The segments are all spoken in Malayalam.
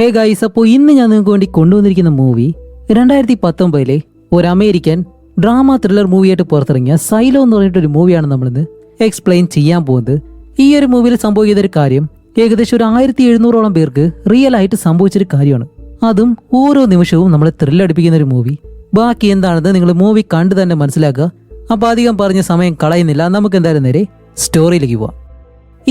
ഹേ ഗൈസ്, അപ്പോൾ ഇന്ന് ഞാൻ നിങ്ങൾക്ക് വേണ്ടി കൊണ്ടുവന്നിരിക്കുന്ന മൂവി 2019 ഒരു അമേരിക്കൻ ഡ്രാമ ത്രില്ലർ മൂവിയായിട്ട് പുറത്തിറങ്ങിയ സൈലോ എന്ന് പറഞ്ഞിട്ടൊരു മൂവിയാണ് നമ്മളിന്ന് എക്സ്പ്ലെയിൻ ചെയ്യാൻ പോകുന്നത്. ഈ ഒരു മൂവിയിൽ സംഭവിക്കുന്ന ഒരു കാര്യം ഏകദേശം ഒരു 1700ഓളം പേർക്ക് റിയൽ ആയിട്ട് സംഭവിച്ചൊരു കാര്യമാണ്. അതും ഓരോ നിമിഷവും നമ്മളെ ത്രില്ലടിപ്പിക്കുന്ന ഒരു മൂവി. ബാക്കി എന്താണെന്ന് നിങ്ങൾ മൂവി കണ്ടു തന്നെ മനസ്സിലാക്കുക. അപ്പോൾ അധികം പറഞ്ഞ സമയം കളയുന്നില്ല, നമുക്ക് എന്തായാലും നേരെ സ്റ്റോറിയിലേക്ക് പോവാം.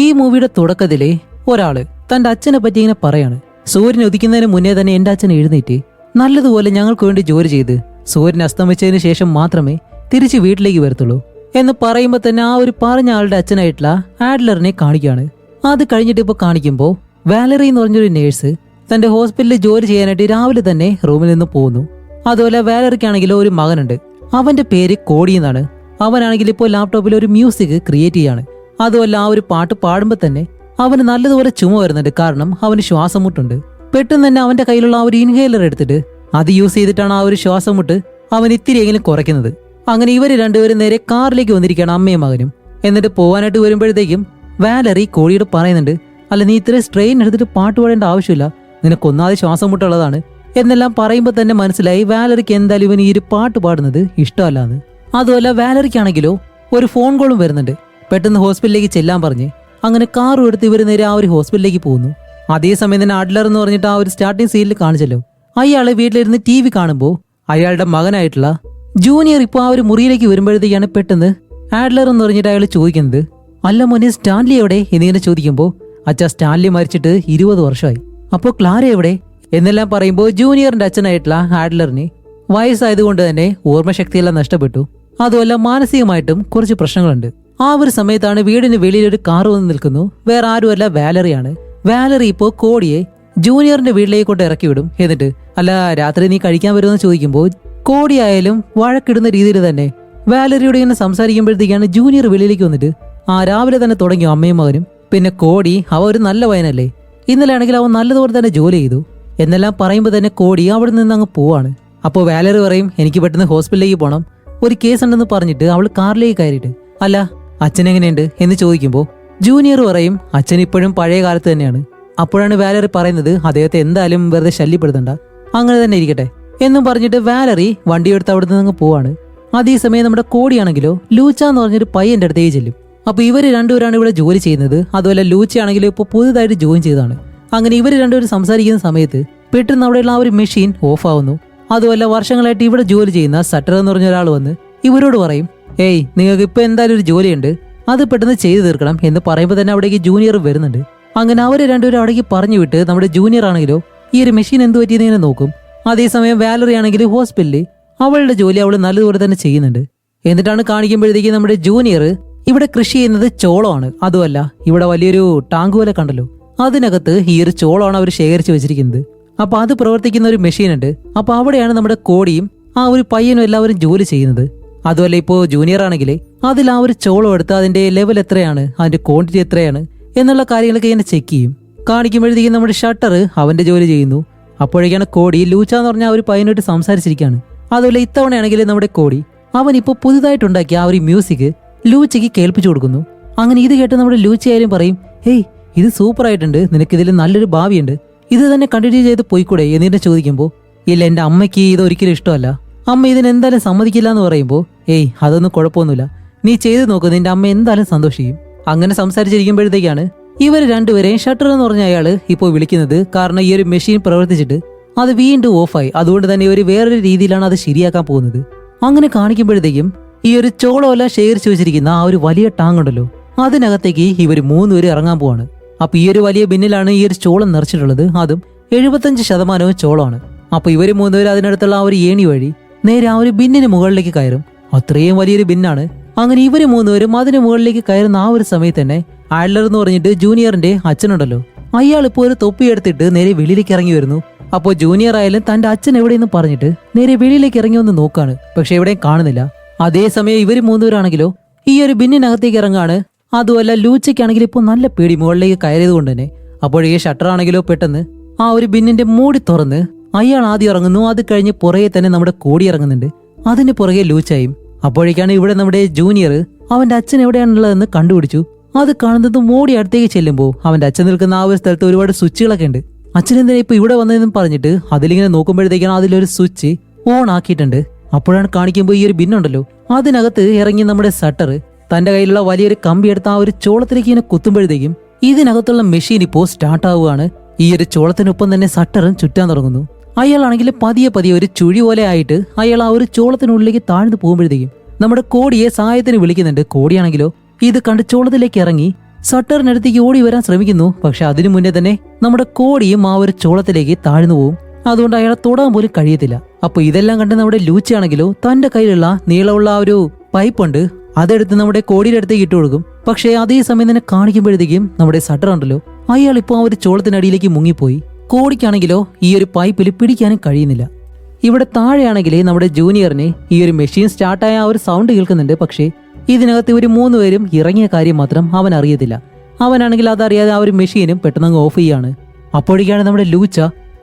ഈ മൂവിയുടെ തുടക്കത്തിലെ ഒരാള് തന്റെ അച്ഛനെ പറ്റി ഇങ്ങനെ പറയാണ്. സൂര്യൻ ഉദിക്കുന്നതിന് മുന്നേ തന്നെ എന്റെ അച്ഛൻ എഴുന്നേറ്റ് നല്ലതുപോലെ ഞങ്ങൾക്ക് വേണ്ടി ജോലി ചെയ്ത് സൂര്യൻ അസ്തമിച്ചതിന് ശേഷം മാത്രമേ തിരിച്ച് വീട്ടിലേക്ക് വരത്തുള്ളൂ എന്ന് പറയുമ്പോൾ തന്നെ ആ ഒരു പറഞ്ഞ ആളുടെ അച്ഛനായിട്ടുള്ള ആഡ്ലറിനെ കാണിക്കുകയാണ്. അത് കഴിഞ്ഞിട്ട് ഇപ്പോൾ കാണിക്കുമ്പോൾ വാലറി എന്ന് പറഞ്ഞൊരു നേഴ്സ് തന്റെ ഹോസ്പിറ്റലിൽ ജോലി ചെയ്യാനായിട്ട് രാവിലെ തന്നെ റൂമിൽ നിന്ന് പോകുന്നു. അതുപോലെ വാലറിക്കാണെങ്കിലും ഒരു മകനുണ്ട്, അവന്റെ പേര് കോടി എന്നാണ്. അവനാണെങ്കിൽ ഇപ്പോൾ ലാപ്ടോപ്പിൽ ഒരു മ്യൂസിക് ക്രിയേറ്റ് ചെയ്യാണ്. അതുമല്ല ആ ഒരു പാട്ട് പാടുമ്പോൾ തന്നെ അവന് നല്ലതുപോലെ ചുമ വരുന്നുണ്ട്, കാരണം അവന് ശ്വാസം മുട്ടുണ്ട്. പെട്ടെന്ന് തന്നെ അവന്റെ കയ്യിലുള്ള ആ ഒരു ഇൻഹേലർ എടുത്തിട്ട് അത് യൂസ് ചെയ്തിട്ടാണ് ആ ഒരു ശ്വാസം മുട്ട് അവൻ ഇത്തിരിയെങ്കിലും കുറയ്ക്കുന്നത്. അങ്ങനെ ഇവര് രണ്ടുപേരും നേരെ കാറിലേക്ക് വന്നിരിക്കുകയാണ്, അമ്മയും മകനും. എന്നിട്ട് പോകാനായിട്ട് വരുമ്പോഴത്തേക്കും വാലറി കോഴിയോട് പറയുന്നുണ്ട്, അല്ല നീ ഇത്രയും സ്ട്രെയിൻ എടുത്തിട്ട് പാട്ട് പാടേണ്ട ആവശ്യമില്ല, നിനക്കൊന്നാതെ ശ്വാസം മുട്ടുള്ളതാണ് എന്നെല്ലാം പറയുമ്പോൾ തന്നെ മനസ്സിലായി വാലറിക്ക് എന്തായാലും ഇവൻ ഈ ഒരു പാട്ട് പാടുന്നത് ഇഷ്ടമല്ലാന്ന്. അതുമല്ല വാലറിക്കാണെങ്കിലോ ഒരു ഫോൺ കോളും വരുന്നുണ്ട്. പെട്ടെന്ന് ഹോസ്പിറ്റലിലേക്ക് ചെല്ലാൻ പറഞ്ഞ് അങ്ങനെ കാറും എടുത്ത് ഇവർ നേരെ ആ ഒരു ഹോസ്പിറ്റലിലേക്ക് പോകുന്നു. അതേസമയം തന്നെ അഡ്ലർ എന്ന് പറഞ്ഞിട്ട് ആ ഒരു സ്റ്റാർട്ടിംഗ് സീനിൽ കാണിച്ചല്ലോ, അയാളെ വീട്ടിലിരുന്ന് TV കാണുമ്പോൾ അയാളുടെ മകനായിട്ടുള്ള ജൂനിയർ ഇപ്പോൾ ആ ഒരു മുറിയിലേക്ക് വരുമ്പോഴത്തേക്കാണ് പെട്ടെന്ന് ആഡ്ലർ എന്ന് പറഞ്ഞിട്ട് അയാൾ ചോദിക്കുന്നത്, അല്ല മോനെ സ്റ്റാൻലി എവിടെ എന്നിങ്ങനെ ചോദിക്കുമ്പോൾ, അച്ഛാ സ്റ്റാൻലി മരിച്ചിട്ട് 20 വർഷമായി. അപ്പോൾ ക്ലാര എവിടെ എന്നെല്ലാം പറയുമ്പോൾ ജൂനിയറിന്റെ അച്ഛനായിട്ടുള്ള ആഡ്ലറിന് വയസ്സായതുകൊണ്ട് തന്നെ ഓർമ്മശക്തിയെല്ലാം നഷ്ടപ്പെട്ടു. അതുമല്ല മാനസികമായിട്ടും കുറച്ച് പ്രശ്നങ്ങളുണ്ട്. ആ ഒരു സമയത്താണ് വീടിന് വെളിയിൽ ഒരു കാർ വന്ന് നിൽക്കുന്നു. വേറെ ആരുമല്ല, വാലറിയാണ്. വാലറി ഇപ്പോൾ കോടിയെ ജൂനിയറിന്റെ വീട്ടിലേക്ക് കൊണ്ട് ഇറക്കി വിടും. എന്നിട്ട് അല്ല രാത്രി നീ കഴിക്കാൻ വരുമെന്ന് ചോദിക്കുമ്പോൾ കോടി ആയാലും വഴക്കിടുന്ന രീതിയിൽ തന്നെ വാലറിയോട് ഇങ്ങനെ സംസാരിക്കുമ്പോഴത്തേക്കാണ് ജൂനിയർ വെളിയിലേക്ക് വന്നിട്ട് രാവിലെ തന്നെ തുടങ്ങി അമ്മയും മകനും. പിന്നെ കോടി അവ ഒരു നല്ല പയ്യനല്ലേ, ഇന്നലെ ആണെങ്കിൽ അവൻ നല്ലതുപോലെ തന്നെ ജോലി ചെയ്തു എന്നെല്ലാം പറയുമ്പോൾ തന്നെ കോടി അവിടെ നിന്ന് അങ്ങ് പോവാണ്. അപ്പോൾ വാലറി പറയും, എനിക്ക് പെട്ടെന്ന് ഹോസ്പിറ്റലിലേക്ക് പോകണം, ഒരു കേസ് ഉണ്ടെന്ന് പറഞ്ഞിട്ട് അവൾ കാറിലേക്ക് കയറിയിട്ട്, അല്ല അച്ഛൻ എങ്ങനെയുണ്ട് എന്ന് ചോദിക്കുമ്പോൾ ജൂനിയർ പറയും, അച്ഛൻ ഇപ്പോഴും പഴയ കാലത്ത് തന്നെയാണ്. അപ്പോഴാണ് വാലറി പറയുന്നത്, അദ്ദേഹത്തെ എന്തായാലും വെറുതെ ശല്യപ്പെടുത്തണ്ട, അങ്ങനെ തന്നെ ഇരിക്കട്ടെ എന്നും പറഞ്ഞിട്ട് വാലറി വണ്ടിയെടുത്ത് അവിടെ നിന്ന് പോവാണ്. അതേസമയം നമ്മുടെ കോടിയാണെങ്കിലോ ലൂച്ച എന്ന് പറഞ്ഞൊരു പയ്യന്റെ അടുത്തേക്ക് ചെല്ലും. അപ്പൊ ഇവര് രണ്ടുപേരാണ് ഇവിടെ ജോലി ചെയ്യുന്നത്. അതുപോലെ ലൂച്ചയാണെങ്കിലും ഇപ്പോൾ പുതുതായിട്ട് ജോയിൻ ചെയ്തതാണ്. അങ്ങനെ ഇവര് രണ്ടുപേരും സംസാരിക്കുന്ന സമയത്ത് പെട്ടെന്ന് അവിടെയുള്ള ആ ഒരു മെഷീൻ ഓഫ് ആവുന്നു. അതുപോലെ വർഷങ്ങളായിട്ട് ഇവിടെ ജോലി ചെയ്യുന്ന സട്ടർ എന്ന് പറഞ്ഞ ഒരാൾ വന്ന് ഇവരോട് പറയും, ഏയ് നിങ്ങൾക്ക് ഇപ്പൊ എന്തായാലും ഒരു ജോലിയുണ്ട്, അത് പെട്ടെന്ന് ചെയ്തു തീർക്കണം എന്ന് പറയുമ്പോൾ തന്നെ അവിടേക്ക് ജൂനിയർ വരുന്നുണ്ട്. അങ്ങനെ അവര് രണ്ടുപേരും അവിടേക്ക് പറഞ്ഞു വിട്ട് നമ്മുടെ ജൂനിയർ ആണെങ്കിലോ ഈ ഒരു മെഷീൻ എന്ത് പറ്റിയെന്ന് ഇങ്ങനെ നോക്കും. അതേസമയം വാലറി ആണെങ്കിൽ ഹോസ്പിറ്റലിൽ അവളുടെ ജോലി അവൾ നല്ലതുപോലെ തന്നെ ചെയ്യുന്നുണ്ട്. എന്നിട്ടാണ് കാണിക്കുമ്പോഴത്തേക്ക് നമ്മുടെ ജൂനിയർ ഇവിടെ കൃഷി ചെയ്യുന്നത് ചോളമാണ്. അതുമല്ല ഇവിടെ വലിയൊരു ടാങ്ക് പോലെ കണ്ടല്ലോ, അതിനകത്ത് ഈ ഒരു ചോളമാണ് അവർ ശേഖരിച്ചു വെച്ചിരിക്കുന്നത്. അപ്പൊ അത് പ്രവർത്തിക്കുന്ന ഒരു മെഷീൻ ഉണ്ട്. അപ്പൊ അവിടെയാണ് നമ്മുടെ കോടിയും ആ ഒരു പയ്യനും എല്ലാവരും ജോലി ചെയ്യുന്നത്. അതുമല്ല ഇപ്പോൾ ജൂനിയർ ആണെങ്കിൽ അതിൽ ആ ഒരു ചോളം എടുത്ത് അതിന്റെ ലെവൽ എത്രയാണ്, അതിന്റെ ക്വാണ്ടിറ്റി എത്രയാണ് എന്നുള്ള കാര്യങ്ങളൊക്കെ ഇങ്ങനെ ചെക്ക് ചെയ്യും. കാണിക്കുമ്പോഴത്തേക്കും നമ്മുടെ ഷട്ടർ അവന്റെ ജോലി ചെയ്യുന്നു. അപ്പോഴേക്കാണ് കോടി ലൂച്ച എന്ന് പറഞ്ഞ ആ ഒരു പയ്യനോട്ട് സംസാരിച്ചിരിക്കുകയാണ്. അതുപോലെ ഇത്തവണയാണെങ്കിൽ നമ്മുടെ കോടി അവൻ ഇപ്പോൾ പുതുതായിട്ടുണ്ടാക്കിയ ആ ഒരു മ്യൂസിക് ലൂച്ചയ്ക്ക് കേൾപ്പിച്ചു കൊടുക്കുന്നു. അങ്ങനെ ഇത് കേട്ട് നമ്മുടെ ലൂച്ചയായാലും പറയും, ഹേയ് ഇത് സൂപ്പർ ആയിട്ടുണ്ട്, നിനക്കിതിൽ നല്ലൊരു ഭാവിയുണ്ട്, ഇത് തന്നെ കണ്ടിന്യൂ ചെയ്ത് പോയിക്കൂടെ എന്നിട്ട് ചോദിക്കുമ്പോൾ, ഇല്ല എന്റെ അമ്മയ്ക്ക് ഇത് ഒരിക്കലും ഇഷ്ടമല്ല, അമ്മ ഇതിനെന്തായാലും സമ്മതിക്കില്ല എന്ന് പറയുമ്പോൾ, ഏയ് അതൊന്നും കുഴപ്പമൊന്നുമില്ല, നീ ചെയ്ത് നോക്ക്, നിന്റെ അമ്മ എന്തായാലും സന്തോഷിക്കും. അങ്ങനെ സംസാരിച്ചിരിക്കുമ്പോഴത്തേക്കാണ് ഇവർ രണ്ടുപേരെയും ഷട്ടർ എന്ന് പറഞ്ഞ അയാള് ഇപ്പോൾ വിളിക്കുന്നത്. കാരണം ഈ ഒരു മെഷീൻ പ്രവർത്തിച്ചിട്ട് അത് വീണ്ടും ഓഫായി. അതുകൊണ്ട് തന്നെ ഇവർ വേറൊരു രീതിയിലാണ് അത് ശരിയാക്കാൻ പോകുന്നത്. അങ്ങനെ കാണിക്കുമ്പോഴത്തേക്കും ഈ ഒരു ചോളമെല്ലാം ശേഖരിച്ചു വെച്ചിരിക്കുന്ന ആ ഒരു വലിയ ടാങ്ക് ഉണ്ടല്ലോ, അതിനകത്തേക്ക് ഇവർ 3 പേര് ഇറങ്ങാൻ പോവാണ്. അപ്പൊ ഈ ഒരു വലിയ ബിന്നിലാണ് ഈ ഒരു ചോളം നിറച്ചിട്ടുള്ളത്. അതും 75% ചോളമാണ്. അപ്പൊ ഇവര് 3 പേര് അതിനടുത്തുള്ള ആ ഒരു ഏണി വഴി നേരെ ആ ഒരു ബിന്നിന് മുകളിലേക്ക് കയറും. അത്രയും വലിയൊരു ബിന്നാണ്. അങ്ങനെ ഇവര് 3 പേരും അതിന് മുകളിലേക്ക് കയറുന്ന ആ ഒരു സമയത്ത് തന്നെ ആഡ്ലർ എന്ന് പറഞ്ഞിട്ട് ജൂനിയറിന്റെ അച്ഛനുണ്ടല്ലോ, അയാൾ ഇപ്പോൾ ഒരു തൊപ്പി എടുത്തിട്ട് നേരെ വെളിയിലേക്ക് ഇറങ്ങി വരുന്നു. അപ്പോൾ ജൂനിയർ ആയാലും തന്റെ അച്ഛൻ എവിടെയെന്ന് പറഞ്ഞിട്ട് നേരെ വെളിയിലേക്ക് ഇറങ്ങി വന്ന് നോക്കാണ്. പക്ഷെ എവിടെയും കാണുന്നില്ല. അതേസമയം ഇവര് 3 പേരാണെങ്കിലോ ഈ ഒരു ബിന്നിനകത്തേക്ക് ഇറങ്ങാണ്. അതുമല്ല ലൂച്ചയ്ക്കാണെങ്കിൽ ഇപ്പോൾ നല്ല പേടി മുകളിലേക്ക് കയറിയത് കൊണ്ട് തന്നെ. അപ്പോഴേ ഷട്ടർ ആണെങ്കിലോ പെട്ടെന്ന് ആ ഒരു ബിന്നിന്റെ മൂടി തുറന്ന് അയാൾ ആദ്യം ഇറങ്ങുന്നു. അത് കഴിഞ്ഞ് പുറകെ തന്നെ നമ്മുടെ കോടി ഇറങ്ങുന്നുണ്ട്. അതിന് പുറകെ ലൂച്ചായും. അപ്പോഴേക്കാണ് ഇവിടെ നമ്മുടെ ജൂനിയർ അവന്റെ അച്ഛൻ എവിടെയാണുള്ളതെന്ന് കണ്ടുപിടിച്ചു. അത് കാണുന്നത് മോടി അടുത്തേക്ക് ചെല്ലുമ്പോൾ അവന്റെ അച്ഛൻ നിൽക്കുന്ന ആ ഒരു സ്ഥലത്ത് ഒരുപാട് സ്വിച്ചുകളൊക്കെ ഉണ്ട്. അച്ഛനെന്തിനാ ഇപ്പൊ ഇവിടെ വന്നതെന്നും പറഞ്ഞിട്ട് അതിലിങ്ങനെ നോക്കുമ്പോഴത്തേക്കാണ് അതിലൊരു സ്വിച്ച് ഓൺ ആക്കിയിട്ടുണ്ട്. അപ്പോഴാണ് കാണിക്കുമ്പോൾ ഈ ഒരു ബിന്നുണ്ടല്ലോ അതിനകത്ത് ഇറങ്ങി നമ്മുടെ സട്ടർ തന്റെ കയ്യിലുള്ള വലിയൊരു കമ്പി എടുത്ത് ആ ഒരു ചോളത്തിലേക്ക് ഇങ്ങനെ കുത്തുമ്പോഴത്തേക്കും ഇതിനകത്തുള്ള മെഷീൻ ഇപ്പോൾ സ്റ്റാർട്ട് ആവുകയാണ്. ഈ ഒരു ചോളത്തിനൊപ്പം തന്നെ സട്ടറും ചുറ്റാൻ തുടങ്ങുന്നു. അയാളാണെങ്കിൽ പതിയെ പതിയെ ഒരു ചുഴി പോലെ ആയിട്ട് അയാൾ ആ ഒരു ചോളത്തിനുള്ളിലേക്ക് താഴ്ന്നു പോകുമ്പോഴത്തേക്കും നമ്മുടെ കോടിയെ സഹായത്തിന് വിളിക്കുന്നുണ്ട്. കോടിയാണെങ്കിലോ ഇത് കണ്ട് ചോളത്തിലേക്ക് ഇറങ്ങി സട്ടറിനടുത്തേക്ക് ഓടി വരാൻ ശ്രമിക്കുന്നു. പക്ഷെ അതിനു മുന്നേ തന്നെ നമ്മുടെ കോടിയും ആ ഒരു ചോളത്തിലേക്ക് താഴ്ന്നു പോവും. അതുകൊണ്ട് അയാളെ തൊടാൻ പോലും കഴിയത്തില്ല. അപ്പൊ ഇതെല്ലാം കണ്ട് നമ്മുടെ ലൂച്ചയാണെങ്കിലോ തന്റെ കയ്യിലുള്ള നീളമുള്ള ആ ഒരു പൈപ്പുണ്ട് അതെടുത്ത് നമ്മുടെ കോടിയുടെ അടുത്തേക്ക് ഇട്ട് കൊടുക്കും. പക്ഷേ അതേ സമയം തന്നെ കാണിക്കുമ്പോഴത്തേക്കും നമ്മുടെ സട്ടർ ഉണ്ടല്ലോ അയാൾ ഇപ്പോൾ ആ ഒരു ചോളത്തിനടിയിലേക്ക് മുങ്ങിപ്പോയി. കോടിക്കാണെങ്കിലോ ഈ ഒരു പൈപ്പിൽ പിടിക്കാനും കഴിയുന്നില്ല. ഇവിടെ താഴെയാണെങ്കിൽ നമ്മുടെ ജൂനിയറിന് ഈ ഒരു മെഷീൻ സ്റ്റാർട്ടായ ആ ഒരു സൗണ്ട് കേൾക്കുന്നുണ്ട്. പക്ഷേ ഇതിനകത്ത് ഇവർ 3 പേരും ഇറങ്ങിയ കാര്യം മാത്രം അവൻ അറിയത്തില്ല. അവനാണെങ്കിൽ അതറിയാതെ ആ ഒരു മെഷീനും പെട്ടെന്ന് ഓഫ് ചെയ്യാണ്. അപ്പോഴേക്കാണ് നമ്മുടെ ലൂച്ച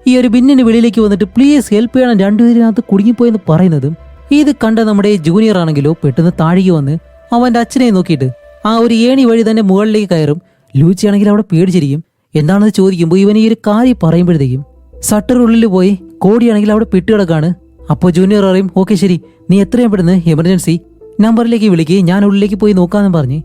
ഈ ഒരു ബിന്നിന് വെളിയിലേക്ക് വന്നിട്ട് പ്ലീസ് ഹെൽപ്പ് ചെയ്യണം, 2 പേരിനകത്ത് കുടുങ്ങിപ്പോയെന്ന് പറയുന്നതും ഇത് കണ്ട നമ്മുടെ ജൂനിയർ ആണെങ്കിലോ പെട്ടെന്ന് താഴേക്ക് വന്ന് അവന്റെ അച്ഛനെ നോക്കിയിട്ട് ആ ഒരു ഏണി വഴി തന്നെ മുകളിലേക്ക് കയറും. ലൂച്ചയാണെങ്കിൽ അവിടെ പേടിച്ചിരിക്കും. എന്താണെന്ന് ചോദിക്കുമ്പോൾ ഇവൻ ഈ ഒരു കാര്യം പറയുമ്പോഴത്തേക്കും സട്ടർ ഉള്ളിൽ പോയി കോടിയാണെങ്കിൽ അവിടെ പെട്ടുകിടക്കാണ്. അപ്പോൾ ജൂനിയർ പറയും ഓക്കെ ശരി, നീ എത്രയും പെട്ടെന്ന് എമർജൻസി നമ്പറിലേക്ക് വിളിക്കുക, ഞാൻ ഉള്ളിലേക്ക് പോയി നോക്കാമെന്ന് പറഞ്ഞ്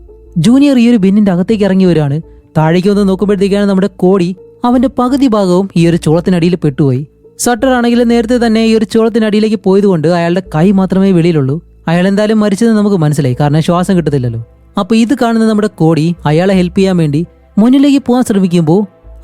ജൂനിയർ ഈ ഒരു ബിന്നിന്റെ അകത്തേക്ക് ഇറങ്ങി വരികയാണ്. താഴേക്ക് വന്ന് നോക്കുമ്പോഴത്തേക്കാണ് നമ്മുടെ കോടി അവന്റെ പകുതി ഭാഗവും ഈ ഒരു ചോളത്തിനടിയിൽ പെട്ടുപോയി. സട്ടർ ആണെങ്കിൽ നേരത്തെ തന്നെ ഈ ഒരു ചോളത്തിനടിയിലേക്ക് പോയതുകൊണ്ട് അയാളുടെ കൈ മാത്രമേ വെളിയിലുള്ളൂ. അയാൾ എന്തായാലും മരിച്ചതെന്ന് നമുക്ക് മനസ്സിലായി, കാരണം ശ്വാസം കിട്ടത്തില്ലല്ലോ. അപ്പൊ ഇത് കാണുന്ന നമ്മുടെ കോടി അയാളെ ഹെൽപ്പ് ചെയ്യാൻ വേണ്ടി മുന്നിലേക്ക് പോകാൻ ശ്രമിക്കുമ്പോൾ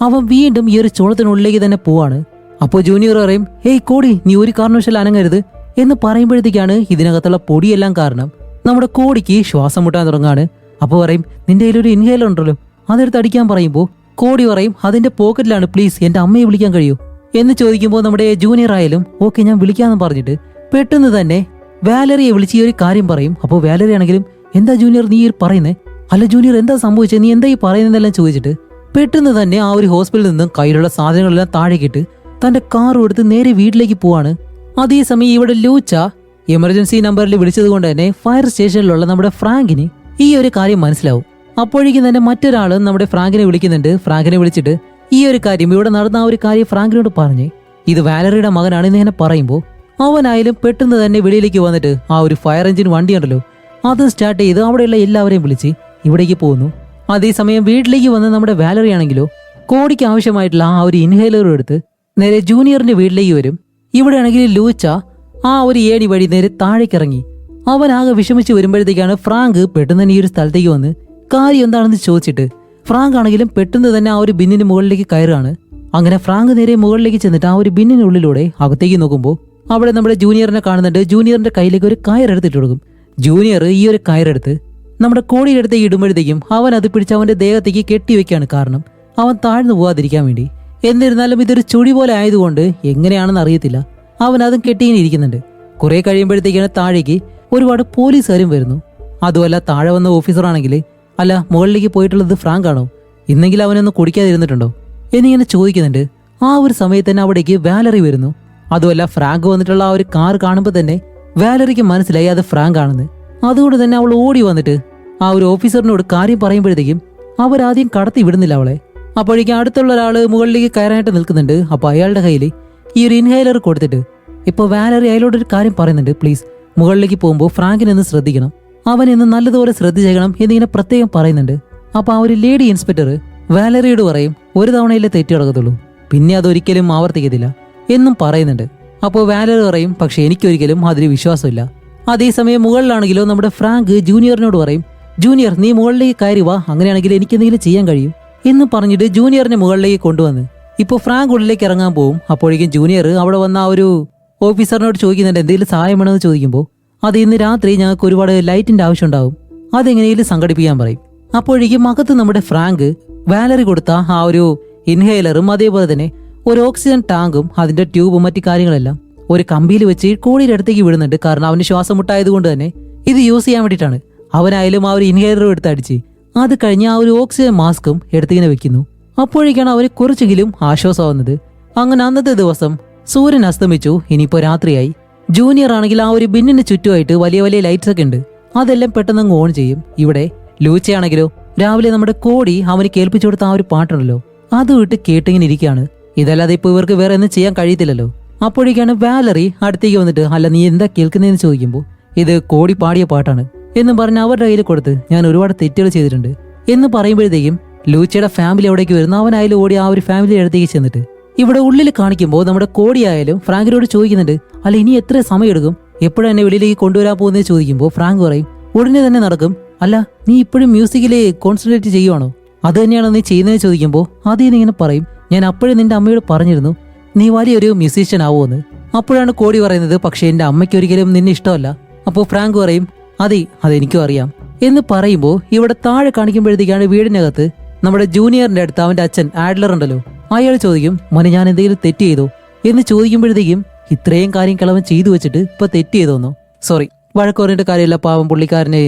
അവൻ വീണ്ടും ഈ ഒരു ചോളത്തിനുള്ളിലേക്ക് തന്നെ പോവാണ്. അപ്പോൾ ജൂനിയർ പറയും ഹേയ് കോടി, നീ ഒരു കാരണവശാലും അനങ്ങരുത് എന്ന് പറയുമ്പോഴത്തേക്കാണ് ഇതിനകത്തുള്ള പൊടിയെല്ലാം കാരണം നമ്മുടെ കോടിക്ക് ശ്വാസം മുട്ടാൻ തുടങ്ങാണ്. അപ്പോൾ പറയും നിന്റെ കയ്യിലൊരു ഇൻഹേലർ ഉണ്ടല്ലോ അതെടുത്ത് അടിക്കാൻ പറയുമ്പോൾ കോടി പറയും അതിന്റെ പോക്കറ്റിലാണ്, പ്ലീസ് എന്റെ അമ്മയെ വിളിക്കാൻ കഴിയൂ എന്ന് ചോദിക്കുമ്പോൾ നമ്മുടെ ജൂനിയർ ആയാലും ഓക്കെ ഞാൻ വിളിക്കാമെന്ന് പറഞ്ഞിട്ട് പെട്ടെന്ന് തന്നെ വാലറിയെ വിളിച്ച് ഈ ഒരു കാര്യം പറയും. അപ്പോൾ വാലറി ആണെങ്കിലും എന്താ ജൂനിയർ നീ പറയുന്നേ, അല്ല ജൂനിയർ എന്താ സംഭവിച്ചത്, നീ എന്താ ഈ പറയുന്നതെല്ലാം ചോദിച്ചിട്ട് പെട്ടെന്ന് തന്നെ ആ ഒരു ഹോസ്പിറ്റലിൽ നിന്നും കയ്യിലുള്ള സാധനങ്ങളെല്ലാം താഴേക്കിട്ട് തന്റെ കാറും എടുത്ത് നേരെ വീട്ടിലേക്ക് പോവാണ്. അതേസമയം ഇവിടെ ലൂച്ച എമർജൻസി നമ്പറിൽ വിളിച്ചത് കൊണ്ട് തന്നെ ഫയർ സ്റ്റേഷനിലുള്ള നമ്മുടെ ഫ്രാങ്കിന് ഈ ഒരു കാര്യം മനസ്സിലാവും. അപ്പോഴേക്കും തന്നെ മറ്റൊരാൾ നമ്മുടെ ഫ്രാങ്കിനെ വിളിക്കുന്നുണ്ട്. ഫ്രാങ്കിനെ വിളിച്ചിട്ട് ഈ ഒരു കാര്യം ഇവിടെ നടന്ന ആ ഒരു കാര്യം ഫ്രാങ്കിനോട് പറഞ്ഞ് ഇത് വാലറിയുടെ മകനാണെന്ന് ഇങ്ങനെ പറയുമ്പോൾ അവനായാലും പെട്ടെന്ന് തന്നെ വെളിയിലേക്ക് വന്നിട്ട് ആ ഒരു ഫയർ എഞ്ചിൻ വണ്ടി ഉണ്ടല്ലോ അത് സ്റ്റാർട്ട് ചെയ്ത് അവിടെയുള്ള എല്ലാവരെയും വിളിച്ച് ഇവിടേക്ക് പോകുന്നു. അതേസമയം വീട്ടിലേക്ക് വന്ന് നമ്മുടെ വാലറി ആണെങ്കിലോ കോടിക്ക് ആവശ്യമായിട്ടുള്ള ആ ഒരു ഇൻഹേലറും എടുത്ത് നേരെ ജൂനിയറിന്റെ വീട്ടിലേക്ക് വരും. ഇവിടെയാണെങ്കിൽ ലൂച്ച ആ ഒരു ഏണി വഴി നേരെ താഴേക്കിറങ്ങി അവനാകെ വിഷമിച്ച് വരുമ്പോഴത്തേക്കാണ് ഫ്രാങ്ക് പെട്ടെന്ന് തന്നെ ഈ ഒരു സ്ഥലത്തേക്ക് വന്ന് കാര്യം എന്താണെന്ന് ചോദിച്ചിട്ട് ഫ്രാങ്ക് ആണെങ്കിലും പെട്ടെന്ന് തന്നെ ആ ഒരു ബിന്നിന് മുകളിലേക്ക് കയറുകയാണ്. അങ്ങനെ ഫ്രാങ്ക് നേരെ മുകളിലേക്ക് ചെന്നിട്ട് ആ ഒരു ബിന്നിനുള്ളിലൂടെ അകത്തേക്ക് നോക്കുമ്പോൾ അവിടെ നമ്മുടെ ജൂനിയറിനെ കാണുന്നുണ്ട്. ജൂനിയറിന്റെ കയ്യിലേക്ക് ഒരു കയറെടുത്തിട്ട് കൊടുക്കും. ജൂനിയർ ഈ ഒരു കയറെടുത്ത് നമ്മുടെ കോടിയുടെ അടുത്തേക്ക് ഇടുമ്പോഴത്തേക്കും അവൻ അത് പിടിച്ച് അവന്റെ ദേഹത്തേക്ക് കെട്ടിവെക്കാണ്, കാരണം അവൻ താഴ്ന്നു പോകാതിരിക്കാൻ വേണ്ടി. എന്നിരുന്നാലും ഇതൊരു ചുഴി പോലെ ആയതുകൊണ്ട് എങ്ങനെയാണെന്ന് അറിയത്തില്ല, അവൻ അതും കെട്ടിങ്ങനെ ഇരിക്കുന്നുണ്ട്. കുറെ കഴിയുമ്പോഴത്തേക്കാണ് താഴേക്ക് ഒരുപാട് പോലീസുകാരും വരുന്നു. അതുമല്ല താഴെ വന്ന ഓഫീസറാണെങ്കിൽ അല്ല മുകളിലേക്ക് പോയിട്ടുള്ളത് ഫ്രാങ്ക് ആണോ, ഇന്നെങ്കിലും അവനൊന്ന് കുടിക്കാതിരുന്നിട്ടുണ്ടോ എന്നിങ്ങനെ ചോദിക്കുന്നുണ്ട്. ആ ഒരു സമയത്ത് തന്നെ അവിടേക്ക് വാലറി വരുന്നു. അതുമല്ല ഫ്രാങ്ക് വന്നിട്ടുള്ള ആ ഒരു കാർ കാണുമ്പോൾ തന്നെ വാലറിക്ക് മനസ്സിലായി അത് ഫ്രാങ്ക് ആണെന്ന്. അതുകൊണ്ട് തന്നെ അവൾ ഓടി വന്നിട്ട് ആ ഒരു ഓഫീസറിനോട് കാര്യം പറയുമ്പോഴത്തേക്കും അവരാദ്യം കടത്തി വിടുന്നില്ല അവളെ. അപ്പോഴേക്കും അടുത്തുള്ള ഒരാള് മുകളിലേക്ക് കയറാനായിട്ട് നിൽക്കുന്നുണ്ട്. അപ്പൊ അയാളുടെ കയ്യിൽ ഈ ഒരു ഇൻഹേലർ കൊടുത്തിട്ട് ഇപ്പൊ വാലറി അയാളോടൊരു കാര്യം പറയുന്നുണ്ട്, പ്ലീസ് മുകളിലേക്ക് പോകുമ്പോൾ ഫ്രാങ്കിനൊന്ന് ശ്രദ്ധിക്കണം, അവനെന്ന് നല്ലതുപോലെ ശ്രദ്ധിച്ചേക്കണം എന്നിങ്ങനെ പ്രത്യേകം പറയുന്നുണ്ട്. അപ്പൊ ആ ഒരു ലേഡി ഇൻസ്പെക്ടർ വാലറിയോട് പറയും ഒരു തവണയിലെ തെറ്റി നടക്കത്തുള്ളൂ, പിന്നെ അതൊരിക്കലും ആവർത്തിക്കത്തില്ല എന്നും പറയുന്നുണ്ട്. അപ്പോൾ വാലറി പറയും പക്ഷെ എനിക്കൊരിക്കലും അതിന് വിശ്വാസമില്ല. അതേസമയം മുകളിലാണെങ്കിലോ നമ്മുടെ ഫ്രാങ്ക് ജൂനിയറിനോട് പറയും ജൂനിയർ നീ മുകളിലേക്ക് കയറി വാ, അങ്ങനെയാണെങ്കിൽ എനിക്ക് എന്തെങ്കിലും ചെയ്യാൻ കഴിയും എന്ന് പറഞ്ഞിട്ട് ജൂനിയറിനെ മുകളിലേക്ക് കൊണ്ടുവന്ന് ഇപ്പോൾ ഫ്രാങ്ക് ഉള്ളിലേക്ക് ഇറങ്ങാൻ പോവും. അപ്പോഴേക്കും ജൂനിയർ അവിടെ വന്ന ആ ഒരു ഓഫീസറിനോട് ചോദിക്കുന്നുണ്ട് എന്തെങ്കിലും സഹായം വേണമെന്ന് ചോദിക്കുമ്പോൾ അത് ഇന്ന് രാത്രി ഞങ്ങൾക്ക് ഒരുപാട് ലൈറ്റിന്റെ ആവശ്യം ഉണ്ടാവും, അതെങ്ങനെയും സംഘടിപ്പിക്കാൻ പറയും. അപ്പോഴേക്കും അകത്ത് നമ്മുടെ ഫ്രാങ്ക് വാലറി കൊടുത്ത ആ ഒരു ഇൻഹേലറും അതേപോലെ തന്നെ ഒരു ഓക്സിജൻ ടാങ്കും അതിന്റെ ട്യൂബും മറ്റു കാര്യങ്ങളെല്ലാം ഒരു കമ്പിയിൽ വെച്ച് കോടിയുടെ അടുത്തേക്ക് വിടുന്നുണ്ട്. കാരണം അവന് ശ്വാസം മുട്ടായതുകൊണ്ട് തന്നെ ഇത് യൂസ് ചെയ്യാൻ വേണ്ടിയിട്ടാണ്. അവനായാലും ആ ഒരു ഇൻഹേലറും എടുത്ത് അടിച്ച് അത് കഴിഞ്ഞ് ആ ഒരു ഓക്സിജൻ മാസ്കും എടുത്തിങ്ങനെ വെക്കുന്നു. അപ്പോഴേക്കാണ് അവന് കുറച്ചെങ്കിലും ആശ്വാസമാവുന്നത്. അങ്ങനെ അന്നത്തെ ദിവസം സൂര്യൻ അസ്തമിച്ചു. ഇനിയിപ്പോ രാത്രിയായി. ജൂനിയർ ആണെങ്കിൽ ആ ഒരു ബിന്നിന് ചുറ്റുമായിട്ട് വലിയ വലിയ ലൈറ്റ്സ് ഒക്കെ ഉണ്ട്, അതെല്ലാം പെട്ടെന്ന് അങ്ങ് ഓൺ ചെയ്യും. ഇവിടെ ലൂച്ചയാണെങ്കിലോ രാവിലെ നമ്മുടെ കോടി അവന് കേൾപ്പിച്ചു കൊടുത്ത ആ ഒരു പാട്ടുണ്ടല്ലോ അത് വിട്ട് കേട്ടിങ്ങനെ ഇരിക്കുകയാണ്. ഇതല്ലാതെ ഇപ്പൊ ഇവർക്ക് വേറെ ഒന്നും ചെയ്യാൻ കഴിയത്തില്ലല്ലോ. അപ്പോഴേക്കാണ് വാലറി അടുത്തേക്ക് വന്നിട്ട്, അല്ല നീ എന്താ കേൾക്കുന്നതെന്ന് ചോദിക്കുമ്പോൾ ഇത് കോടി പാടിയ പാട്ടാണ് എന്നും പറഞ്ഞ് അവരുടെ കയ്യിൽ കൊടുത്ത്, ഞാൻ ഒരുപാട് തെറ്റുകൾ ചെയ്തിട്ടുണ്ട് എന്ന് പറയുമ്പോഴത്തേക്കും ലൂച്ചയുടെ ഫാമിലി എവിടേക്ക് വരുന്നു. അവനായാലും ഓടി ആ ഒരു ഫാമിലിയുടെ അടുത്തേക്ക് ചെന്നിട്ട് ഇവിടെ ഉള്ളിൽ കാണിക്കുമ്പോൾ നമ്മുടെ കോടി ആയാലും ഫ്രാങ്കിനോട് ചോദിക്കുന്നുണ്ട്, അല്ല ഇനി എത്ര സമയം എടുക്കും, എപ്പോഴും എന്നെ വെളിയിലേക്ക് കൊണ്ടുവരാൻ പോകുന്നത് ചോദിക്കുമ്പോൾ ഫ്രാങ്ക് പറയും ഉടനെ തന്നെ നടക്കും. അല്ല നീ ഇപ്പോഴും മ്യൂസിക്കില് കോൺസെൻട്രേറ്റ് ചെയ്യുവാണോ, അത് തന്നെയാണോ നീ ചെയ്യുന്നതെന്ന് ചോദിക്കുമ്പോൾ അതീന്ന് ഇങ്ങനെ പറയും, ഞാൻ അപ്പോഴും നിന്റെ അമ്മയോട് പറഞ്ഞിരുന്നു നീ വലിയൊരു മ്യൂസീഷ്യൻ ആവുമെന്ന്. അപ്പോഴാണ് കോടി പറയുന്നത്, പക്ഷെ എന്റെ അമ്മയ്ക്ക് ഒരിക്കലും നിന്നെ ഇഷ്ടമല്ല. അപ്പോൾ ഫ്രാങ്ക് പറയും അതെനിക്കും അറിയാം എന്ന് പറയുമ്പോൾ ഇവിടെ താഴെ കാണിക്കുമ്പോഴത്തേക്കാണ് വീടിനകത്ത് നമ്മുടെ ജൂനിയറിന്റെ അടുത്ത് അവന്റെ അച്ഛൻ ആഡ്ലർ ഉണ്ടല്ലോ, അയാൾ ചോദിക്കും, മോനെ ഞാൻ എന്തെങ്കിലും തെറ്റ് ചെയ്തോ എന്ന് ചോദിക്കുമ്പോഴത്തേക്കും ഇത്രയും കാര്യം കിളവൻ ചെയ്തു വെച്ചിട്ട് ഇപ്പൊ തെറ്റ് ചെയ്തോന്നോ, സോറി വഴക്ക് പറഞ്ഞിട്ട് കാര്യമില്ല, പാവം പുള്ളിക്കാരന്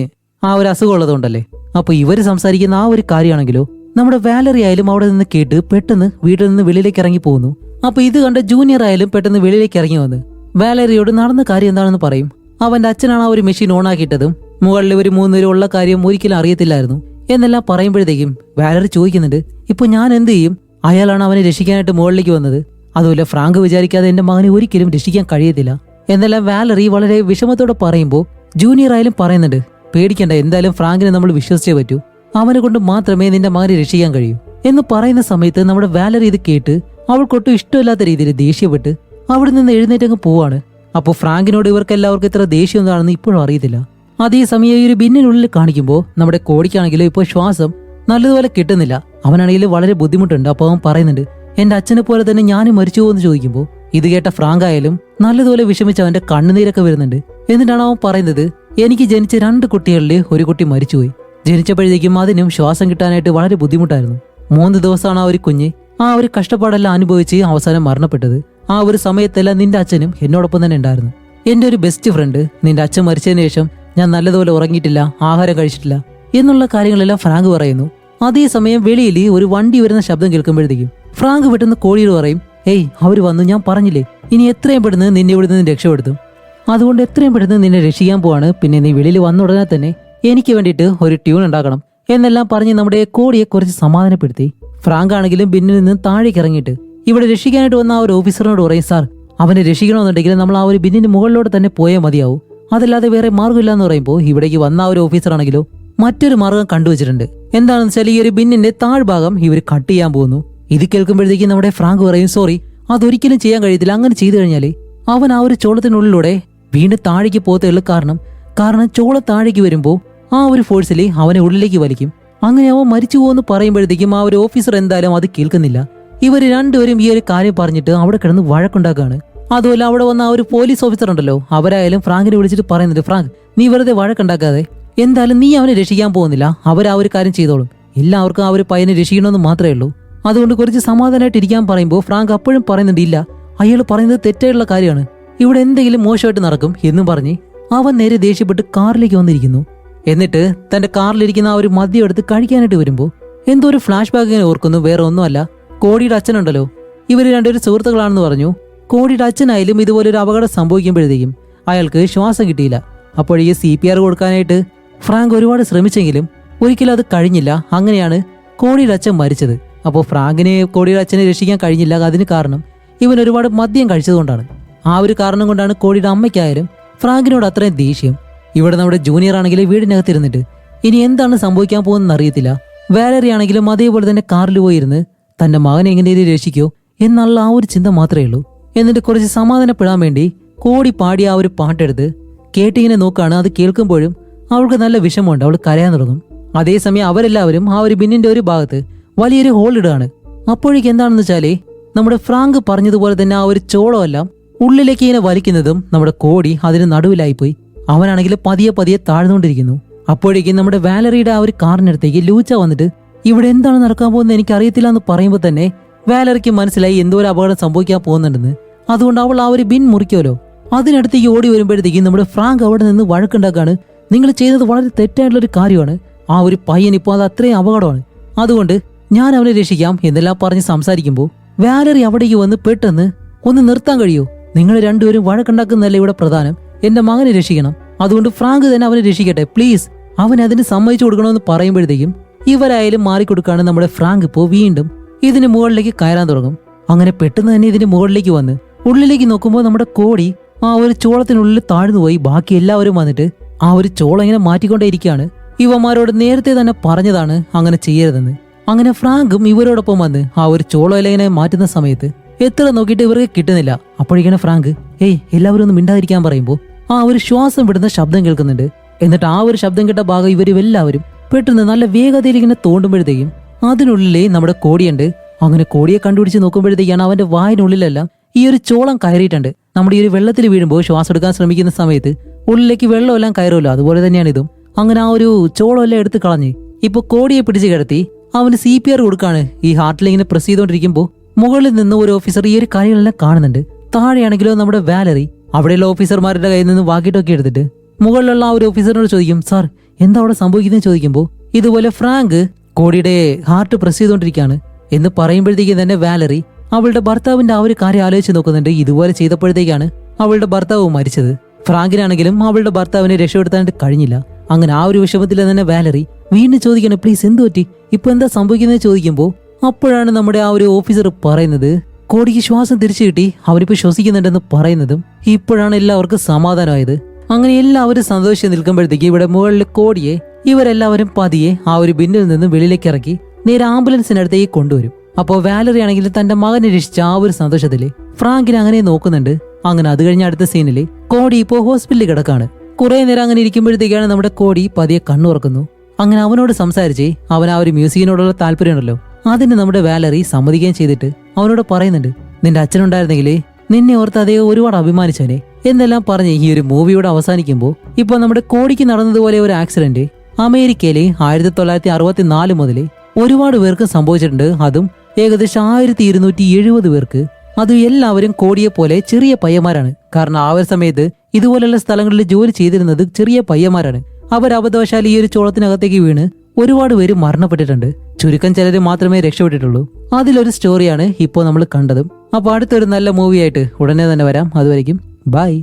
ആ ഒരു അസുഖം ഉള്ളതുകൊണ്ടല്ലേ. അപ്പൊ ഇവര് സംസാരിക്കുന്ന ആ ഒരു കാര്യമാണെങ്കിലോ നമ്മുടെ വാലറി ആയാലും അവിടെ നിന്ന് കേട്ട് പെട്ടെന്ന് വീട്ടിൽ നിന്ന് വെളിയിലേക്ക് ഇറങ്ങി പോകുന്നു. അപ്പൊ ഇത് കണ്ട ജൂനിയർ ആയാലും പെട്ടെന്ന് വെളിയിലേക്ക് ഇറങ്ങി വന്ന് വാലറിയോട് നടന്ന കാര്യം എന്താണെന്ന് പറയും. അവന്റെ അച്ഛനാണ് ആ ഒരു മെഷീൻ ഓൺ ആക്കിയിട്ടതും മുകളിൽ ഒരു 3 പേരും ഉള്ള കാര്യം ഒരിക്കലും അറിയത്തില്ലായിരുന്നു എന്നെല്ലാം പറയുമ്പോഴത്തേക്കും വാലറി ചോദിക്കുന്നുണ്ട്, ഇപ്പൊ ഞാൻ എന്ത് ചെയ്യും, അയാളാണ് അവനെ രക്ഷിക്കാനായിട്ട് മുകളിലേക്ക് വന്നത്, അതുപോലെ ഫ്രാങ്ക് വിചാരിക്കാതെ എന്റെ മകനെ ഒരിക്കലും രക്ഷിക്കാൻ കഴിയത്തില്ല എന്നെല്ലാം വാലറി വളരെ വിഷമത്തോടെ പറയുമ്പോൾ ജൂനിയർ ആയാലും പറയുന്നുണ്ട്, പേടിക്കണ്ട, എന്തായാലും ഫ്രാങ്കിനെ നമ്മൾ വിശ്വസിച്ചേ പറ്റൂ, അവനെ കൊണ്ട് മാത്രമേ നിന്റെ മകനെ രക്ഷിക്കാൻ കഴിയൂ എന്ന് പറയുന്ന സമയത്ത് നമ്മുടെ വാലറി ഇത് കേട്ട് അവൾക്കൊട്ടും ഇഷ്ടമില്ലാത്ത രീതിയിൽ ദേഷ്യപ്പെട്ട് അവിടെ നിന്ന് എഴുന്നേറ്റങ്ങ് പോവാണ്. അപ്പോൾ ഫ്രാങ്കിനോട് ഇവർക്ക് എല്ലാവർക്കും ഇത്ര ദേഷ്യം എന്താണെന്ന് ഇപ്പോഴും അറിയത്തില്ല. അതേസമയം ഈ ഒരു ബിന്നിനുള്ളിൽ കാണിക്കുമ്പോൾ നമ്മുടെ കോടിക്കാണെങ്കിലും ഇപ്പോൾ ശ്വാസം നല്ലതുപോലെ കിട്ടുന്നില്ല. അവനാണെങ്കിൽ വളരെ ബുദ്ധിമുട്ടുണ്ട്. അപ്പോൾ അവൻ പറയുന്നുണ്ട്, എന്റെ അച്ഛനെ പോലെ തന്നെ ഞാനും മരിച്ചു എന്ന് ചോദിക്കുമ്പോൾ ഇത് കേട്ട ഫ്രാങ്ക് ആയാലും നല്ലതുപോലെ വിഷമിച്ച് അവന്റെ കണ്ണുനീരൊക്കെ വരുന്നുണ്ട്. എന്നിട്ടാണ് അവൻ പറയുന്നത്, എനിക്ക് ജനിച്ച 2 കുട്ടികളിൽ ഒരു കുട്ടി മരിച്ചുപോയി, ജനിച്ചപ്പോഴത്തേക്കും അതിനും ശ്വാസം കിട്ടാനായിട്ട് വളരെ ബുദ്ധിമുട്ടായിരുന്നു. 3 ദിവസമാണ് ആ ഒരു കുഞ്ഞ് ആ ഒരു കഷ്ടപ്പാടെല്ലാം അനുഭവിച്ച് അവസാനം മരണപ്പെട്ടത്. ആ ഒരു സമയത്തെല്ലാം നിന്റെ അച്ഛനും എന്നോടൊപ്പം തന്നെ ഉണ്ടായിരുന്നു. എന്റെ ഒരു ബെസ്റ്റ് ഫ്രണ്ട്, നിന്റെ അച്ഛൻ മരിച്ചതിന് ശേഷം ഞാൻ നല്ലതുപോലെ ഉറങ്ങിയിട്ടില്ല, ആഹാരം കഴിച്ചിട്ടില്ല എന്നുള്ള കാര്യങ്ങളെല്ലാം ഫ്രാങ്ക് പറയുന്നു. അതേസമയം വെളിയിൽ ഒരു വണ്ടി വരുന്ന ശബ്ദം കേൾക്കുമ്പോഴത്തേക്കും ഫ്രാങ്ക് പെട്ടെന്ന് കോടിയോട് പറയും, ഏയ് അവര് വന്നു, ഞാൻ പറഞ്ഞില്ലേ ഇനി എത്രയും പെട്ടെന്ന് നിന്നെ ഇവിടെ നിന്ന് രക്ഷപ്പെടുത്തും, അതുകൊണ്ട് എത്രയും പെട്ടെന്ന് നിന്നെ രക്ഷിക്കാൻ പോവാണ്, പിന്നെ നീ വെളിയിൽ വന്ന ഉടനെ തന്നെ എനിക്ക് വേണ്ടിയിട്ട് ഒരു ട്യൂൺ ഉണ്ടാക്കണം എന്നെല്ലാം പറഞ്ഞ് നമ്മുടെ കോടിയെ കുറച്ച് സമാധാനപ്പെടുത്തി ഫ്രാങ്ക് ആണെങ്കിലും ബിന്നിൽ നിന്ന് താഴേക്ക് ഇറങ്ങിയിട്ട് ഇവിടെ രക്ഷിക്കാനായിട്ട് വന്ന ആ ഒരു ഓഫീസറിനോട് പറയും, സാർ അവനെ രക്ഷിക്കണമെന്നുണ്ടെങ്കിൽ നമ്മൾ ആ ഒരു ബിന്നിന്റെ മുകളിലോട്ട് തന്നെ പോയാൽ മതിയാവും, അതല്ലാതെ വേറെ മാർഗ്ഗമില്ല എന്ന് പറയുമ്പോൾ ഇവിടേക്ക് വന്ന ആ ഒരു ഓഫീസർ ആണെങ്കിലോ മറ്റൊരു മാർഗം കണ്ടുവച്ചിട്ടുണ്ട്. എന്താണെന്ന് വെച്ചാൽ ഈ ഒരു ബിന്നിന്റെ താഴ്ഭാഗം ഇവർ കട്ട് ചെയ്യാൻ പോകുന്നു. ഇത് കേൾക്കുമ്പോഴത്തേക്കും നമ്മുടെ ഫ്രാങ്ക് പറയും, സോറി അതൊരിക്കലും ചെയ്യാൻ കഴിയത്തില്ല, അങ്ങനെ ചെയ്തു കഴിഞ്ഞാല് അവൻ ആ ഒരു ചോളത്തിനുള്ളിലൂടെ വീണ്ടും താഴേക്ക് പോകത്തുള്ളൂ. കാരണം ചോളം താഴേക്ക് വരുമ്പോൾ ആ ഒരു ഫോഴ്സിൽ അവനെ ഉള്ളിലേക്ക് വലിക്കും, അങ്ങനെ അവൻ മരിച്ചു പോകുമെന്ന് പറയുമ്പോഴത്തേക്കും ആ ഒരു ഓഫീസർ എന്തായാലും അത് കേൾക്കുന്നില്ല. ഇവർ രണ്ടുപേരും ഈ ഒരു കാര്യം പറഞ്ഞിട്ട് അവിടെ കിടന്ന് വഴക്കുണ്ടാക്കുകയാണ്. അതുപോലെ അവിടെ വന്ന ആ ഒരു പോലീസ് ഓഫീസർ ഉണ്ടല്ലോ, അവരായാലും ഫ്രാങ്കിനെ വിളിച്ചിട്ട് പറയുന്നുണ്ട്, ഫ്രാങ്ക് നീ വെറുതെ വഴക്കുണ്ടാക്കാതെ, എന്തായാലും നീ അവനെ രക്ഷിക്കാൻ പോകുന്നില്ല, അവരാ ഒരു കാര്യം ചെയ്തോളും, എല്ലാവർക്കും ആ ഒരു പയ്യനെ രക്ഷിക്കണമെന്ന് മാത്രമേ ഉള്ളൂ, അതുകൊണ്ട് കുറച്ച് സമാധാനമായിട്ട് ഇരിക്കാൻ പറയുമ്പോൾ ഫ്രാങ്ക് അപ്പോഴും പറയുന്നുണ്ട്, ഇല്ല അയാൾ പറയുന്നത് തെറ്റായിട്ടുള്ള കാര്യമാണ്, ഇവിടെ എന്തെങ്കിലും മോശമായിട്ട് നടക്കും എന്നും പറഞ്ഞ് അവൻ നേരെ ദേഷ്യപ്പെട്ട് കാറിലേക്ക് വന്നിരിക്കുന്നു. എന്നിട്ട് തന്റെ കാറിലിരിക്കുന്ന ആ ഒരു മദ്യം എടുത്ത് കഴിക്കാനായിട്ട് വരുമ്പോൾ എന്തോ ഒരു ഫ്ലാഷ് ബാക്ക് ഇങ്ങനെ ഓർക്കുന്നു. വേറെ ഒന്നുമല്ല, കോടിയുടെ അച്ഛനുണ്ടല്ലോ, ഇവര് രണ്ടുപേരും സുഹൃത്തുക്കളാണെന്ന് പറഞ്ഞു. കോടിയുടെ അച്ഛനായാലും ഇതുപോലെ ഒരു അപകടം സംഭവിക്കുമ്പോഴത്തേക്കും അയാൾക്ക് ശ്വാസം കിട്ടിയില്ല. അപ്പോഴേക്ക് CPR കൊടുക്കാനായിട്ട് ഫ്രാങ്ക് ഒരുപാട് ശ്രമിച്ചെങ്കിലും ഒരിക്കലും അത് കഴിഞ്ഞില്ല. അങ്ങനെയാണ് കോടിയുടെ അച്ഛൻ മരിച്ചത്. അപ്പോൾ ഫ്രാങ്കിനെ കോടിയുടെ അച്ഛനെ രക്ഷിക്കാൻ കഴിഞ്ഞില്ല. അതിന് കാരണം ഇവൻ ഒരുപാട് മദ്യം കഴിച്ചതുകൊണ്ടാണ്. ആ ഒരു കാരണം കൊണ്ടാണ് കോടിയുടെ അമ്മയ്ക്കായാലും ഫ്രാങ്കിനോട് അത്രയും ദേഷ്യം. ഇവിടെ നമ്മുടെ ജൂനിയർ ആണെങ്കിലും വീടിനകത്തിരുന്നിട്ട് ഇനി എന്താണ് സംഭവിക്കാൻ പോകുന്നതെന്ന് അറിയത്തില്ല. വാലറി ആണെങ്കിലും അതേപോലെ തന്നെ കാറിൽ പോയിരുന്ന് തന്റെ മകനെ എങ്ങനെയും രക്ഷിക്കോ എന്നുള്ള ആ ഒരു ചിന്ത മാത്രമേ ഉള്ളൂ. എന്നിട്ട് കുറച്ച് സമാധാനപ്പെടാൻ വേണ്ടി കോടി പാടിയ ആ ഒരു പാട്ടെടുത്ത് കേട്ടിങ്ങനെ നോക്കാണ്. അത് കേൾക്കുമ്പോഴും അവൾക്ക് നല്ല വിഷമമുണ്ട്, അവൾ കരയാൻ തുടങ്ങും. അതേസമയം അവരെല്ലാവരും ആ ഒരു ബിന്നിന്റെ ഒരു ഭാഗത്ത് വലിയൊരു ഹോൾ ഇടുകയാണ്. അപ്പോഴേക്ക് എന്താണെന്ന് വെച്ചാലേ നമ്മുടെ ഫ്രാങ്ക് പറഞ്ഞതുപോലെ തന്നെ ആ ഒരു ചോളമെല്ലാം ഉള്ളിലേക്ക് ഇങ്ങനെ വലിക്കുന്നതും നമ്മുടെ കോടി അതിന് നടുവിലായിപ്പോയി. അവനാണെങ്കിൽ പതിയെ പതിയെ താഴ്ന്നുകൊണ്ടിരിക്കുന്നു. അപ്പോഴേക്കും നമ്മുടെ വാലറിയുടെ ആ ഒരു കാറിനടുത്തേക്ക് ലൂച്ച വന്നിട്ട് ഇവിടെ എന്താണ് നടക്കാൻ പോകുന്നത് എനിക്ക് അറിയത്തില്ല എന്ന് പറയുമ്പോൾ തന്നെ വാലറിക്ക് മനസ്സിലായി എന്തോ ഒരു അപകടം സംഭവിക്കാൻ പോകുന്നുണ്ടെന്ന്. അതുകൊണ്ട് അവൾ ആ ഒരു ബിൻ മുറിക്കുമല്ലോ, അതിനടുത്തേക്ക് ഓടി വരുമ്പോഴത്തേക്കും നമ്മുടെ ഫ്രാങ്ക് അവിടെ നിന്ന് വഴക്കുണ്ടാക്കാണ്. നിങ്ങൾ ചെയ്തത് വളരെ തെറ്റായിട്ടുള്ള ഒരു കാര്യമാണ്, ആ ഒരു പയ്യൻ ഇപ്പോൾ അത് അത്രയും അപകടമാണ്, അതുകൊണ്ട് ഞാൻ അവനെ രക്ഷിക്കാം എന്നെല്ലാം പറഞ്ഞ് സംസാരിക്കുമ്പോൾ വാലറി അവിടേക്ക് വന്ന് പെട്ടെന്ന് ഒന്ന് നിർത്താൻ കഴിയോ, നിങ്ങൾ രണ്ടുപേരും വഴക്കുണ്ടാക്കുന്നതല്ല ഇവിടെ പ്രധാനം, എന്റെ മകനെ രക്ഷിക്കണം, അതുകൊണ്ട് ഫ്രാങ്ക് തന്നെ അവനെ രക്ഷിക്കട്ടെ പ്ലീസ്, അവൻ അതിന് സമ്മതിച്ചു കൊടുക്കണമെന്ന് പറയുമ്പോഴത്തേക്കും ഇവരായാലും മാറിക്കൊടുക്കാണ് നമ്മുടെ ഫ്രാങ്ക് ഇപ്പോൾ വീണ്ടും ഇതിന് മുകളിലേക്ക് കയറാൻ തുടങ്ങും. അങ്ങനെ പെട്ടെന്ന് തന്നെ ഇതിന്റെ മുകളിലേക്ക് വന്ന് ഉള്ളിലേക്ക് നോക്കുമ്പോൾ നമ്മുടെ കോടി ആ ഒരു ചോളത്തിനുള്ളിൽ താഴ്ന്നു പോയി. ബാക്കി എല്ലാവരും വന്നിട്ട് ആ ഒരു ചോളം ഇങ്ങനെ മാറ്റിക്കൊണ്ടേയിരിക്കുകയാണ്. ഇവന്മാരോട് നേരത്തെ തന്നെ പറഞ്ഞതാണ് അങ്ങനെ ചെയ്യരുതെന്ന്. അങ്ങനെ ഫ്രാങ്കും ഇവരോടൊപ്പം വന്ന് ആ ഒരു ചോളം എല്ലാം ഇങ്ങനെ മാറ്റുന്ന സമയത്ത് എത്ര നോക്കിയിട്ട് ഇവർക്ക് കിട്ടുന്നില്ല. അപ്പോഴേക്കാണ് ഫ്രാങ്ക് എല്ലാവരും ഒന്ന് മിണ്ടാതിരിക്കാൻ പറയുമ്പോൾ ആ ഒരു ശ്വാസം വിടുന്ന ശബ്ദം കേൾക്കുന്നുണ്ട്. എന്നിട്ട് ആ ഒരു ശബ്ദം കേട്ട ഭാഗം ഇവരെല്ലാവരും പെട്ടെന്ന് നല്ല വേഗതയിൽ ഇങ്ങനെ തോണ്ടുമ്പോഴത്തേക്കും അതിനുള്ളിലേ നമ്മുടെ കോടിയുണ്ട്. അങ്ങനെ കോടിയെ കണ്ടുപിടിച്ച് നോക്കുമ്പോഴത്തേക്കാണ് അവന്റെ വായിനുള്ളിലെല്ലാം ഈ ഒരു ചോളം കയറിയിട്ടുണ്ട്. നമ്മുടെ ഈ ഒരു വെള്ളത്തിൽ വീഴുമ്പോൾ ശ്വാസം എടുക്കാൻ ശ്രമിക്കുന്ന സമയത്ത് ഉള്ളിലേക്ക് വെള്ളമെല്ലാം കയറുമല്ലോ, അതുപോലെ തന്നെയാണ് ഇതും. അങ്ങനെ ആ ഒരു ചോളം എല്ലാം എടുത്ത് കളഞ്ഞ് ഇപ്പൊ കോടിയെ പിടിച്ച് കിടത്തി അവന് CPR കൊടുക്കാണ്. ഈ ഹാർട്ടിൽ ഇങ്ങനെ പ്രസ് ചെയ്തോണ്ടിരിക്കുമ്പോൾ മുകളിൽ നിന്ന് ഒരു ഓഫീസർ ഈ ഒരു കാര്യങ്ങളെല്ലാം കാണുന്നുണ്ട്. താഴെയാണെങ്കിലോ നമ്മുടെ വാലറി അവിടെയുള്ള ഓഫീസർമാരുടെ കയ്യിൽ നിന്ന് വാക്കിട്ടൊക്കെ എടുത്തിട്ട് മുകളിലുള്ള ആ ഒരു ഓഫീസറിനോട് ചോദിക്കും, സാർ എന്താ അവിടെ സംഭവിക്കുന്നത് ചോദിക്കുമ്പോൾ ഇതുപോലെ ഫ്രാങ്ക് കോടിയുടെ ഹാർട്ട് പ്രസ് ചെയ്തോണ്ടിരിക്കുകയാണ് എന്ന് പറയുമ്പോഴത്തേക്കും തന്നെ വാലറി അവളുടെ ഭർത്താവിന്റെ ആ ഒരു കാര്യം ആലോചിച്ച് നോക്കുന്നുണ്ട്. ഇതുപോലെ ചെയ്തപ്പോഴത്തേക്കാണ് അവളുടെ ഭർത്താവ് മരിച്ചത്. ഫ്രാങ്കിനാണെങ്കിലും അവളുടെ ഭർത്താവിനെ രക്ഷപ്പെടുത്താനായിട്ട് കഴിഞ്ഞില്ല. അങ്ങനെ ആ ഒരു വിഷമത്തിൽ തന്നെ വാലറി വീണ്ടും ചോദിക്കണം, പ്ലീസ് എന്ത് പറ്റി, ഇപ്പൊ എന്താ സംഭവിക്കുന്നത് ചോദിക്കുമ്പോൾ അപ്പോഴാണ് നമ്മുടെ ആ ഒരു ഓഫീസർ പറയുന്നത് കോടിക്ക് ശ്വാസം തിരിച്ചു കിട്ടി, അവരിപ്പോ ശ്വസിക്കുന്നുണ്ടെന്ന് പറയുന്നതും ഇപ്പോഴാണ് എല്ലാവർക്കും സമാധാനമായത്. അങ്ങനെ എല്ലാവരും സന്തോഷിച്ച് നിൽക്കുമ്പോഴത്തേക്ക് ഇവിടെ മുകളിൽ കോടിയെ ഇവരെല്ലാവരും പതിയെ ആ ഒരു ബിന്നിൽ നിന്ന് വെളിയിലേക്ക് ഇറക്കി നേരെ ആംബുലൻസിനടുത്തേക്ക് കൊണ്ടുവരും. അപ്പോൾ വാലറി ആണെങ്കിൽ തന്റെ മകനെ രക്ഷിച്ച ആ ഒരു സന്തോഷത്തില് ഫ്രാങ്കിനെ അങ്ങനെ നോക്കുന്നുണ്ട്. അങ്ങനെ അത് കഴിഞ്ഞ അടുത്ത സീനില് കോടി ഇപ്പോ ഹോസ്പിറ്റലിൽ കിടക്കാണ്. കുറെ നേരം അങ്ങനെ ഇരിക്കുമ്പോഴത്തേക്കാണ് നമ്മുടെ കോടി പതിയെ കണ്ണുറക്കുന്നു. അങ്ങനെ അവനോട് സംസാരിച്ച് അവൻ ആ ഒരു മ്യൂസിക്കിനോടുള്ള താല്പര്യമുണ്ടല്ലോ അതിന് നമ്മുടെ വാലറി സമ്മതിക്കുകയും ചെയ്തിട്ട് അവനോട് പറയുന്നുണ്ട്, നിന്റെ അച്ഛനുണ്ടായിരുന്നെങ്കിലേ നിന്നെ ഓർത്ത് അദ്ദേഹം ഒരുപാട് അഭിമാനിച്ചവനെ എന്നെല്ലാം പറഞ്ഞ് ഈ ഒരു മൂവിയോട് അവസാനിക്കുമ്പോൾ ഇപ്പൊ നമ്മുടെ കോടിക്ക് നടന്നതുപോലെ ഒരു ആക്സിഡന്റ് അമേരിക്കയിലെ 1964 മുതൽ ഒരുപാട് പേർക്ക് സംഭവിച്ചിട്ടുണ്ട്. അതും ഏകദേശം 1270 പേർക്ക്. അതും എല്ലാവരും കോടിയെ പോലെ ചെറിയ പയ്യന്മാരാണ്. കാരണം ആ ഒരു സമയത്ത് ഇതുപോലുള്ള സ്ഥലങ്ങളിൽ ജോലി ചെയ്തിരുന്നത് ചെറിയ പയ്യന്മാരാണ്. അവർ അബദ്ധവശാൽ ഈ ഒരു ചോളത്തിനകത്തേക്ക് വീണ് ഒരുപാട് പേര് മരണപ്പെട്ടിട്ടുണ്ട്. ചുരുക്കം ചിലര് മാത്രമേ രക്ഷപ്പെട്ടിട്ടുള്ളൂ. അതിലൊരു സ്റ്റോറിയാണ് ഇപ്പോൾ നമ്മൾ കണ്ടതും. അപ്പൊ അടുത്തൊരു നല്ല മൂവിയായിട്ട് ഉടനെ തന്നെ വരാം. അതുവരെയ്ക്കും ബൈ.